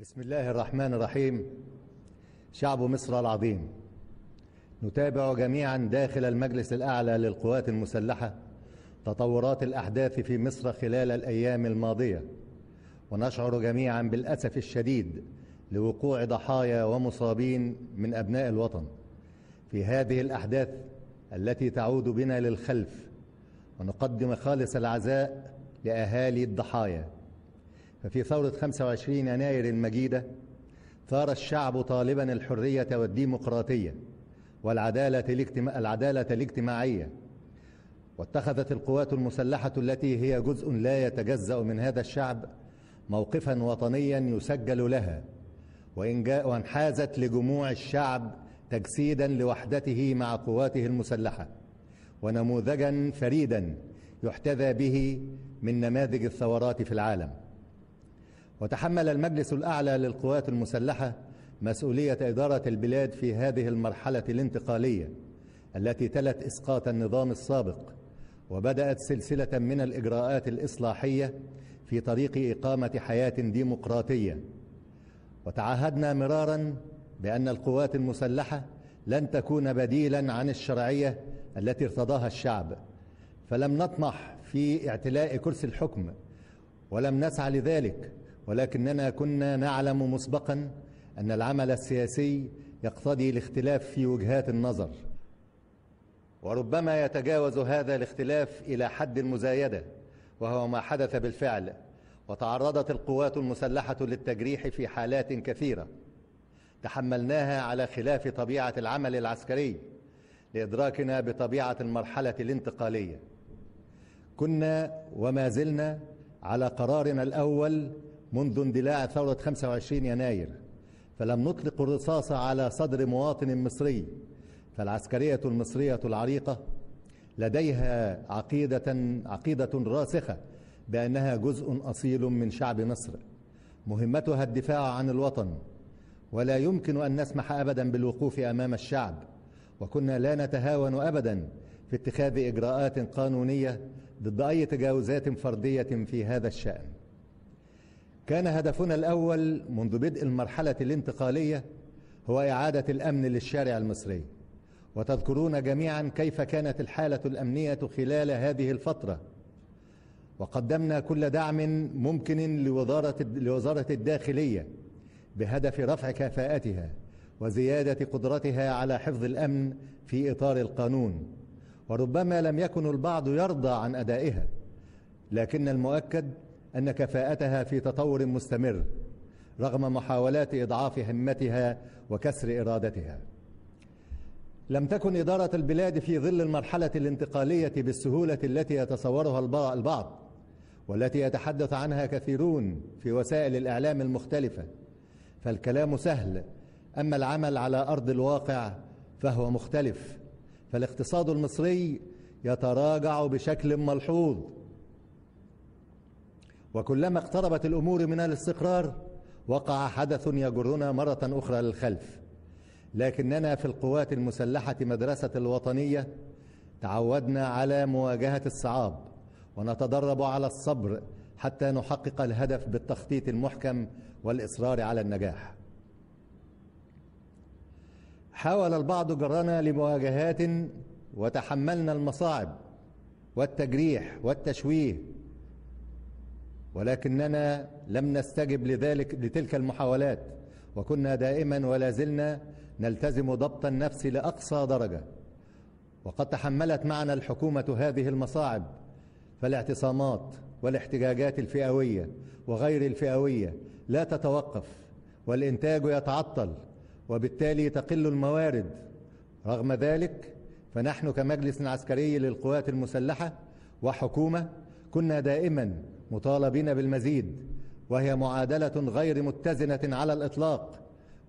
بسم الله الرحمن الرحيم. شعب مصر العظيم، نتابع جميعا داخل المجلس الأعلى للقوات المسلحة تطورات الأحداث في مصر خلال الأيام الماضية، ونشعر جميعا بالأسف الشديد لوقوع ضحايا ومصابين من أبناء الوطن في هذه الأحداث التي تعود بنا للخلف، ونقدم خالص العزاء لأهالي الضحايا. ففي ثورة 25 يناير المجيدة ثار الشعب طالبا الحرية والديمقراطية والعدالة الاجتماعية، واتخذت القوات المسلحة التي هي جزء لا يتجزأ من هذا الشعب موقفا وطنيا يسجل لها، وانحازت لجموع الشعب تجسيدا لوحدته مع قواته المسلحة، ونموذجا فريدا يحتذى به من نماذج الثورات في العالم. وتحمل المجلس الأعلى للقوات المسلحة مسؤولية إدارة البلاد في هذه المرحلة الانتقالية التي تلت إسقاط النظام السابق، وبدأت سلسلة من الإجراءات الإصلاحية في طريق إقامة حياة ديمقراطية. وتعهدنا مرارا بأن القوات المسلحة لن تكون بديلا عن الشرعية التي ارتضاها الشعب، فلم نطمح في اعتلاء كرسي الحكم ولم نسعى لذلك، ولكننا كنا نعلم مسبقا أن العمل السياسي يقتضي الاختلاف في وجهات النظر، وربما يتجاوز هذا الاختلاف إلى حد المزايدة، وهو ما حدث بالفعل. وتعرضت القوات المسلحة للتجريح في حالات كثيرة تحملناها على خلاف طبيعة العمل العسكري لإدراكنا بطبيعة المرحلة الانتقالية. كنا وما زلنا على قرارنا الأول منذ اندلاع ثورة 25 يناير، فلم نطلق الرصاص على صدر مواطن مصري، فالعسكرية المصرية العريقة لديها عقيدة راسخة بأنها جزء أصيل من شعب مصر، مهمتها الدفاع عن الوطن، ولا يمكن أن نسمح أبدا بالوقوف أمام الشعب. وكنا لا نتهاون أبدا في اتخاذ إجراءات قانونية ضد أي تجاوزات فردية في هذا الشأن. كان هدفنا الأول منذ بدء المرحلة الانتقالية هو إعادة الأمن للشارع المصري، وتذكرون جميعا كيف كانت الحالة الأمنية خلال هذه الفترة، وقدمنا كل دعم ممكن لوزارة الداخلية بهدف رفع كفاءتها وزيادة قدرتها على حفظ الأمن في إطار القانون. وربما لم يكن البعض يرضى عن أدائها، لكن المؤكد أن كفاءتها في تطور مستمر رغم محاولات إضعاف همتها وكسر إرادتها. لم تكن إدارة البلاد في ظل المرحلة الانتقالية بالسهولة التي يتصورها البعض والتي يتحدث عنها كثيرون في وسائل الإعلام المختلفة، فالكلام سهل، أما العمل على أرض الواقع فهو مختلف. فالاقتصاد المصري يتراجع بشكل ملحوظ، وكلما اقتربت الأمور من الاستقرار وقع حدث يجرنا مرة أخرى للخلف. لكننا في القوات المسلحة مدرسة الوطنية تعودنا على مواجهة الصعاب، ونتدرب على الصبر حتى نحقق الهدف بالتخطيط المحكم والإصرار على النجاح. حاول البعض جرنا لمواجهات وتحملنا المصاعب والتجريح والتشويه، ولكننا لم نستجب لتلك المحاولات، وكنا دائما ولا زلنا نلتزم ضبط النفس لأقصى درجة. وقد تحملت معنا الحكومة هذه المصاعب، فالاعتصامات والاحتجاجات الفئوية وغير الفئوية لا تتوقف، والإنتاج يتعطل، وبالتالي تقل الموارد. رغم ذلك فنحن كمجلس عسكري للقوات المسلحة وحكومة كنا دائما مطالبين بالمزيد، وهي معادلة غير متزنة على الإطلاق.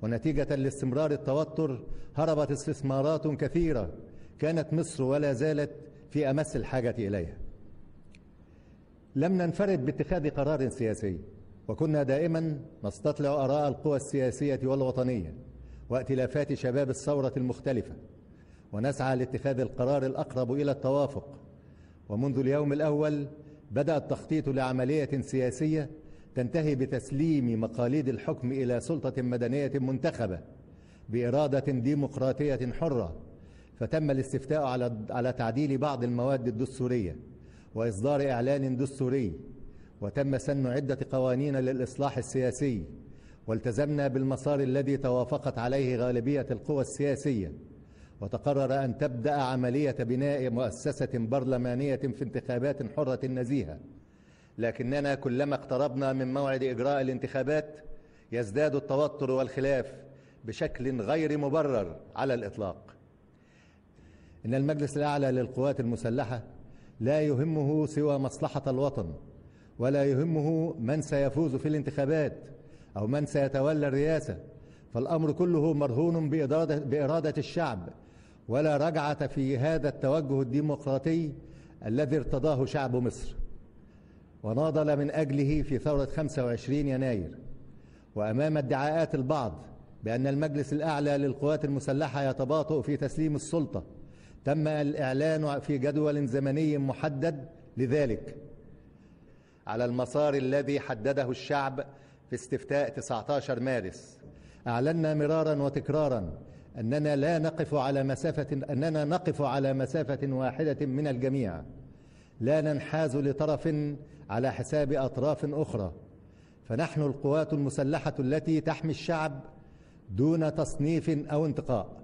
ونتيجة لاستمرار التوتر هربت استثمارات كثيرة كانت مصر ولا زالت في أمس الحاجة إليها. لم ننفرد باتخاذ قرار سياسي، وكنا دائما نستطلع آراء القوى السياسية والوطنية وائتلافات شباب الثورة المختلفة، ونسعى لاتخاذ القرار الأقرب إلى التوافق. ومنذ اليوم الأول بدأ التخطيط لعملية سياسية تنتهي بتسليم مقاليد الحكم إلى سلطة مدنية منتخبة بإرادة ديمقراطية حرة، فتم الاستفتاء على تعديل بعض المواد الدستورية وإصدار إعلان دستوري، وتم سن عدة قوانين للإصلاح السياسي، والتزمنا بالمسار الذي توافقت عليه غالبية القوى السياسية، وتقرر أن تبدأ عملية بناء مؤسسة برلمانية في انتخابات حرة نزيهة. لكننا كلما اقتربنا من موعد إجراء الانتخابات يزداد التوتر والخلاف بشكل غير مبرر على الإطلاق. إن المجلس الأعلى للقوات المسلحة لا يهمه سوى مصلحة الوطن، ولا يهمه من سيفوز في الانتخابات أو من سيتولى الرئاسة، فالأمر كله مرهون بإرادة الشعب، ولا رجعة في هذا التوجه الديمقراطي الذي ارتضاه شعب مصر وناضل من أجله في ثورة 25 يناير. وأمام ادعاءات البعض بأن المجلس الأعلى للقوات المسلحة يتباطؤ في تسليم السلطة، تم الإعلان في جدول زمني محدد لذلك على المسار الذي حدده الشعب في استفتاء 19 مارس. أعلنا مرارا وتكرارا أننا نقف على مسافة واحدة من الجميع، لا ننحاز لطرف على حساب أطراف أخرى، فنحن القوات المسلحة التي تحمي الشعب دون تصنيف أو انتقاء.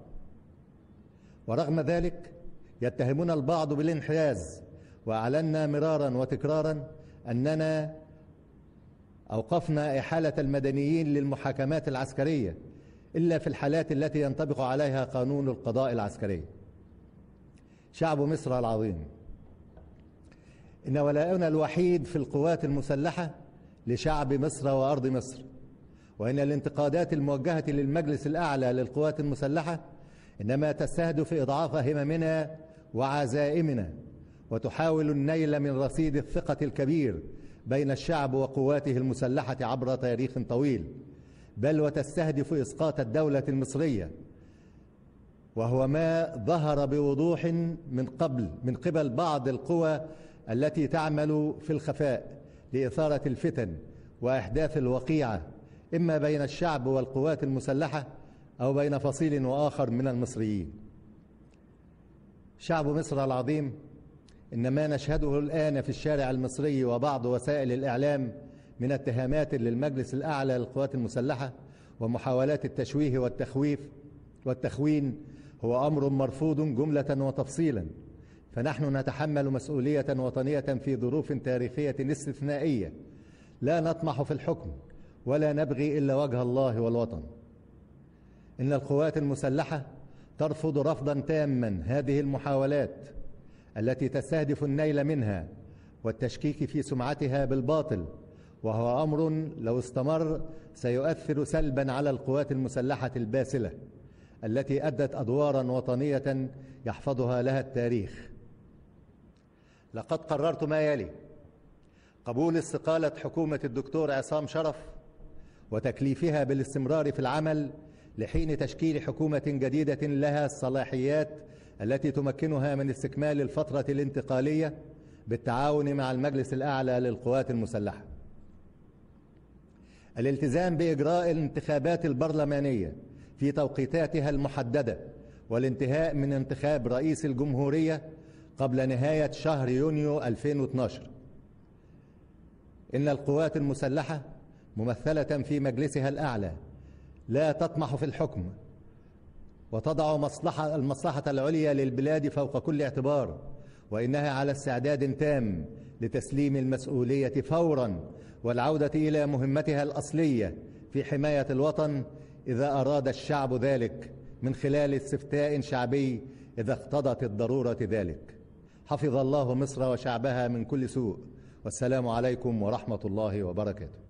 ورغم ذلك يتهمون البعض بالانحياز، وأعلنا مرارا وتكرارا أننا أوقفنا إحالة المدنيين للمحاكمات العسكرية إلا في الحالات التي ينطبق عليها قانون القضاء العسكري. شعب مصر العظيم، إن ولاؤنا الوحيد في القوات المسلحة لشعب مصر وأرض مصر، وإن الانتقادات الموجهة للمجلس الأعلى للقوات المسلحة إنما تستهدف إضعاف هممنا وعزائمنا، وتحاول النيل من رصيد الثقة الكبير بين الشعب وقواته المسلحة عبر تاريخ طويل، بل وتستهدف إسقاط الدولة المصرية، وهو ما ظهر بوضوح من قبل بعض القوى التي تعمل في الخفاء لإثارة الفتن وإحداث الوقيعة، إما بين الشعب والقوات المسلحة أو بين فصيل وآخر من المصريين. شعب مصر العظيم، إن ما نشهده الآن في الشارع المصري وبعض وسائل الإعلام من اتهامات للمجلس الأعلى للقوات المسلحة ومحاولات التشويه والتخوين هو أمر مرفوض جملة وتفصيلا، فنحن نتحمل مسؤولية وطنية في ظروف تاريخية استثنائية، لا نطمح في الحكم ولا نبغي إلا وجه الله والوطن. إن القوات المسلحة ترفض رفضا تاما هذه المحاولات التي تستهدف النيل منها والتشكيك في سمعتها بالباطل، وهو أمر لو استمر سيؤثر سلبا على القوات المسلحة الباسلة التي أدت أدوارا وطنية يحفظها لها التاريخ. لقد قررت ما يلي: قبول استقالة حكومة الدكتور عصام شرف وتكليفها بالاستمرار في العمل لحين تشكيل حكومة جديدة لها الصلاحيات التي تمكنها من استكمال الفترة الانتقالية بالتعاون مع المجلس الأعلى للقوات المسلحة. الالتزام بإجراء الانتخابات البرلمانية في توقيتاتها المحددة، والانتهاء من انتخاب رئيس الجمهورية قبل نهاية شهر يونيو 2012. إن القوات المسلحة ممثلة في مجلسها الأعلى لا تطمح في الحكم، وتضع المصلحة العليا للبلاد فوق كل اعتبار، وإنها على استعداد تام لتسليم المسؤولية فورا والعودة إلى مهمتها الأصلية في حماية الوطن إذا أراد الشعب ذلك من خلال استفتاء شعبي إذا اقتضت الضرورة ذلك. حفظ الله مصر وشعبها من كل سوء، والسلام عليكم ورحمة الله وبركاته.